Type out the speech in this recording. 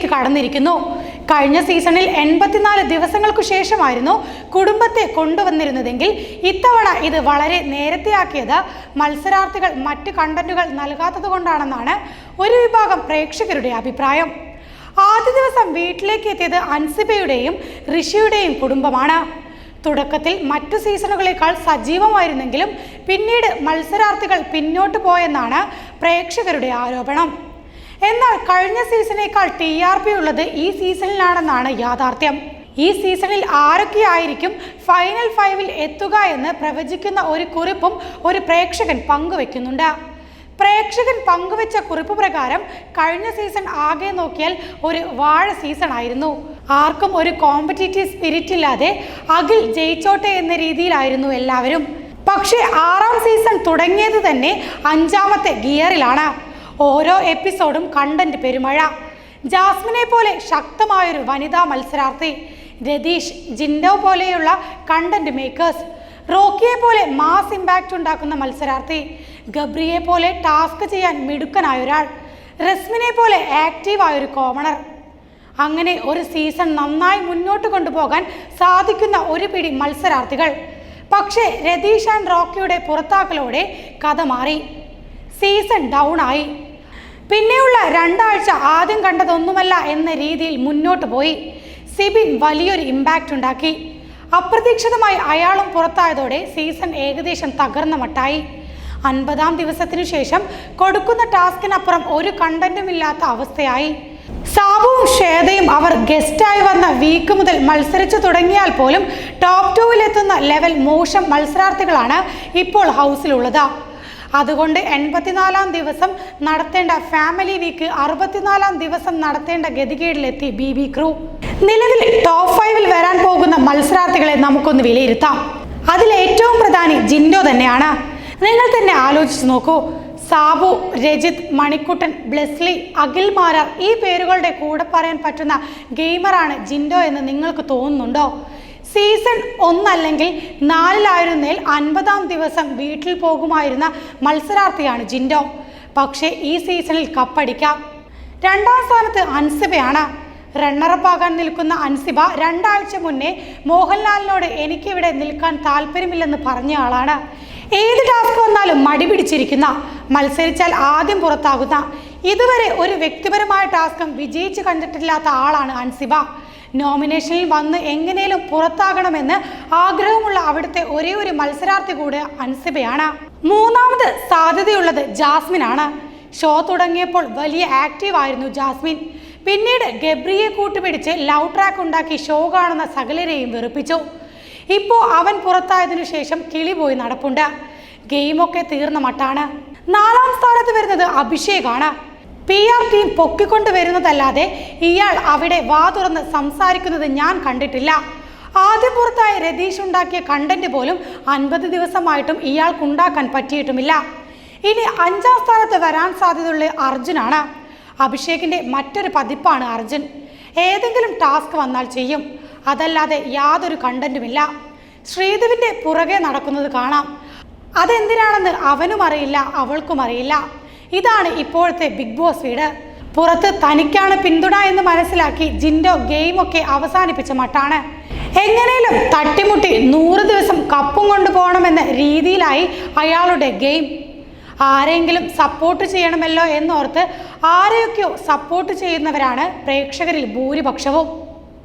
സീസണിലേക്ക് കടന്നിരിക്കുന്നു. കഴിഞ്ഞ സീസണിൽ 84 ദിവസങ്ങൾക്കു ശേഷമായിരുന്നു കുടുംബത്തെ കൊണ്ടുവന്നിരുന്നതെങ്കിൽ ഇത്തവണ ഇത് വളരെ നേരത്തെയാക്കിയത് മത്സരാർത്ഥികൾ മറ്റ് കണ്ടന്റുകൾ നൽകാത്തത് കൊണ്ടാണെന്നാണ് ഒരു വിഭാഗം പ്രേക്ഷകരുടെ അഭിപ്രായം. ആദ്യ ദിവസം വീട്ടിലേക്ക് എത്തിയത് അൻസിബയുടെയും ഋഷിയുടെയും കുടുംബമാണ്. തുടക്കത്തിൽ മറ്റു സീസണുകളേക്കാൾ സജീവമായിരുന്നെങ്കിലും പിന്നീട് മത്സരാർത്ഥികൾ പിന്നോട്ട് പോയെന്നാണ് പ്രേക്ഷകരുടെ ആരോപണം. എന്നാൽ കഴിഞ്ഞ സീസണേക്കാൾ TRP ഉള്ളത് ഈ സീസണിലാണെന്നാണ് യാഥാർത്ഥ്യം. ഈ സീസണിൽ ആരൊക്കെയായിരിക്കും ഫൈനൽ 5-ൽ എത്തുക എന്ന് പ്രവചിക്കുന്ന ഒരു കുറിപ്പും ഒരു പ്രേക്ഷകൻ പങ്കുവെക്കുന്നുണ്ട്. പ്രേക്ഷകൻ പങ്കുവെച്ച കുറിപ്പ് പ്രകാരം കഴിഞ്ഞ സീസൺ ആകെ നോക്കിയാൽ ഒരു വാഴ സീസൺ ആയിരുന്നു. ആർക്കും ഒരു കോമ്പറ്റീറ്റീവ് സ്പിരിറ്റ് ഇല്ലാതെ അഖിൽ ജയിച്ചോട്ടെ എന്ന രീതിയിലായിരുന്നു എല്ലാവരും. പക്ഷേ 6ാം സീസൺ തുടങ്ങിയത് തന്നെ 5ാമത്തെ ഗിയറിലാണ്. ഓരോ എപ്പിസോഡും കണ്ടന്റ് പെരുമഴ. ജാസ്മിനെ പോലെ ശക്തമായൊരു വനിതാ മത്സരാർത്ഥി, രതീഷ്, ജിൻഡോ പോലെയുള്ള കണ്ടന്റ് മേക്കേഴ്സ്, റോക്കിയെ പോലെ മാസ് ഇമ്പാക്റ്റ് ഉണ്ടാക്കുന്ന മത്സരാർത്ഥി, ഗബ്രിയെ പോലെ ടാസ്ക് ചെയ്യാൻ മിടുക്കനായൊരാൾ, റസ്മിനെ പോലെ ആക്റ്റീവായൊരു കോമണർ. അങ്ങനെ ഒരു സീസൺ നന്നായി മുന്നോട്ട് കൊണ്ടുപോകാൻ സാധിക്കുന്ന ഒരു പിടി മത്സരാർത്ഥികൾ. പക്ഷേ രതീഷ് ആൻഡ് റോക്കിയുടെ പുറത്താക്കലോടെ കഥ മാറി. സീസൺ ഡൗൺ ആയി. പിന്നെയുള്ള 2 ആഴ്ച ആദ്യം കണ്ടതൊന്നുമല്ല എന്ന രീതിയിൽ മുന്നോട്ട് പോയി. സിബിൻ വലിയൊരു ഇമ്പാക്റ്റ് ഉണ്ടാക്കി. അപ്രതീക്ഷിതമായി അയാളും പുറത്തായതോടെ സീസൺ ഏകദേശം തകർന്ന മട്ടായി. 50ാം ദിവസത്തിനു ശേഷം കൊടുക്കുന്ന ടാസ്കിനപ്പുറം ഒരു കണ്ടന്റും ഇല്ലാത്ത അവസ്ഥയായി. സാബുവും ശ്വേതയും അവർ ഗസ്റ്റായി വന്ന വീക്ക് മുതൽ മത്സരിച്ചു തുടങ്ങിയാൽ പോലും ടോപ്പ് 2-ലെത്തുന്ന ലെവൽ മോശം മത്സരാർത്ഥികളാണ് ഇപ്പോൾ ഹൗസിലുള്ളത്. അതുകൊണ്ട് 84ാം ദിവസം നടത്തേണ്ട ഫാമിലി വീക്ക് 64ാം ദിവസം നടത്തേണ്ട ഗതികേടിലെത്തി BB ക്രൂ. നിലവിൽ ടോപ്പ് 5-ൽ വരാൻ പോകുന്ന മത്സരാർത്ഥികളെ നമുക്കൊന്ന് വിലയിരുത്താം. അതിൽ ഏറ്റവും പ്രധാനി ജിൻഡോ തന്നെയാണ്. നിങ്ങൾ തന്നെ ആലോചിച്ച് നോക്കൂ. സാബു, രജിത്, മണിക്കുട്ടൻ, ബ്ലെസ്ലി, അഖിൽ മാരാർ ഈ പേരുകളുടെ കൂടെ പറയാൻ പറ്റുന്ന ഗെയിമറാണ് ജിൻഡോ എന്ന് നിങ്ങൾക്ക് തോന്നുന്നുണ്ടോ? സീസൺ 1 അല്ലെങ്കിൽ 4-ലായിരുന്നേൽ 50ാം ദിവസം വീട്ടിൽ പോകുമായിരുന്ന മത്സരാർത്ഥിയാണ് ജിൻഡോ. പക്ഷേ ഈ സീസണിൽ കപ്പടിക്കാം. 2ാം സ്ഥാനത്ത് അൻസിബയാണ്. റണ്ണറപ്പ് ആകാൻ നിൽക്കുന്ന അൻസിബ 2 ആഴ്ച മുന്നേ മോഹൻലാലിനോട് എനിക്കിവിടെ നിൽക്കാൻ താല്പര്യമില്ലെന്ന് പറഞ്ഞ ആളാണ്. ഏത് ടാസ്ക് വന്നാലും മടി പിടിച്ചിരിക്കുന്ന, മത്സരിച്ചാൽ ആദ്യം പുറത്താകുന്ന, ഇതുവരെ ഒരു വ്യക്തിപരമായ ടാസ്കും വിജയിച്ച് കണ്ടിട്ടില്ലാത്ത ആളാണ് അൻസിബ. നോമിനേഷനിൽ വന്ന് എങ്ങനെയും പുറത്താകണമെന്ന് ആഗ്രഹമുള്ള അവിടുത്തെ ഒരേ ഒരു മത്സരാർത്ഥി കൂടെ അൻസിബയാണ്. 3ാമത് സാധ്യതയുള്ളത് ജാസ്മിനാണ്. ഷോ തുടങ്ങിയപ്പോൾ വലിയ ആക്റ്റീവ് ആയിരുന്നു ജാസ്മിൻ. പിന്നീട് ഗബ്രിയെ കൂട്ടുപിടിച്ച് ലവ് ട്രാക്ക് ഉണ്ടാക്കി ഷോ കാണുന്ന സകലരെയും വെറുപ്പിച്ചു. ഇപ്പോൾ അവൻ പുറത്തായതിനു ശേഷം കിളി പോയി നടപ്പുണ്ട്. ഗെയിമൊക്കെ തീർന്ന മട്ടാണ്. 4ാം സ്ഥാനത്ത് വരുന്നത് അഭിഷേകാണ്. PR ടീം പൊക്കിക്കൊണ്ട് വരുന്നതല്ലാതെ ഇയാൾ അവിടെ വാ തുറന്ന് സംസാരിക്കുന്നത് ഞാൻ കണ്ടിട്ടില്ല. ആദ്യം പുറത്തായ രതീഷ് ഉണ്ടാക്കിയ കണ്ടന്റ് പോലും 50 ദിവസമായിട്ടും ഇയാൾക്കുണ്ടാക്കാൻ പറ്റിയിട്ടുമില്ല. ഇനി 5ാം സ്ഥാനത്ത് വരാൻ സാധ്യതയുള്ള അർജുനാണ്. അഭിഷേകിന്റെ മറ്റൊരു പതിപ്പാണ് അർജുൻ. ഏതെങ്കിലും ടാസ്ക് വന്നാൽ ചെയ്യും, അതല്ലാതെ യാതൊരു കണ്ടന്റുമില്ല. ശ്രീധുവിന്റെ പുറകെ നടക്കുന്നത് കാണാം. അതെന്തിനാണെന്ന് അവനും അറിയില്ല, അവൾക്കും അറിയില്ല. ഇതാണ് ഇപ്പോഴത്തെ ബിഗ് ബോസ് വീട്. പുറത്ത് തനിക്കാണ് പിന്തുണ എന്ന് മനസ്സിലാക്കി ജിൻഡോ ഗെയിമൊക്കെ അവസാനിപ്പിച്ച മട്ടാണ്. എങ്ങനെയും തട്ടിമുട്ടി 100 ദിവസം കപ്പും കൊണ്ടുപോകണമെന്ന രീതിയിലായി അയാളുടെ ഗെയിം. ആരെങ്കിലും സപ്പോർട്ട് ചെയ്യണമല്ലോ എന്നോർത്ത് ആരെയൊക്കെയോ സപ്പോർട്ട് ചെയ്യുന്നവരാണ് പ്രേക്ഷകരിൽ ഭൂരിപക്ഷവും.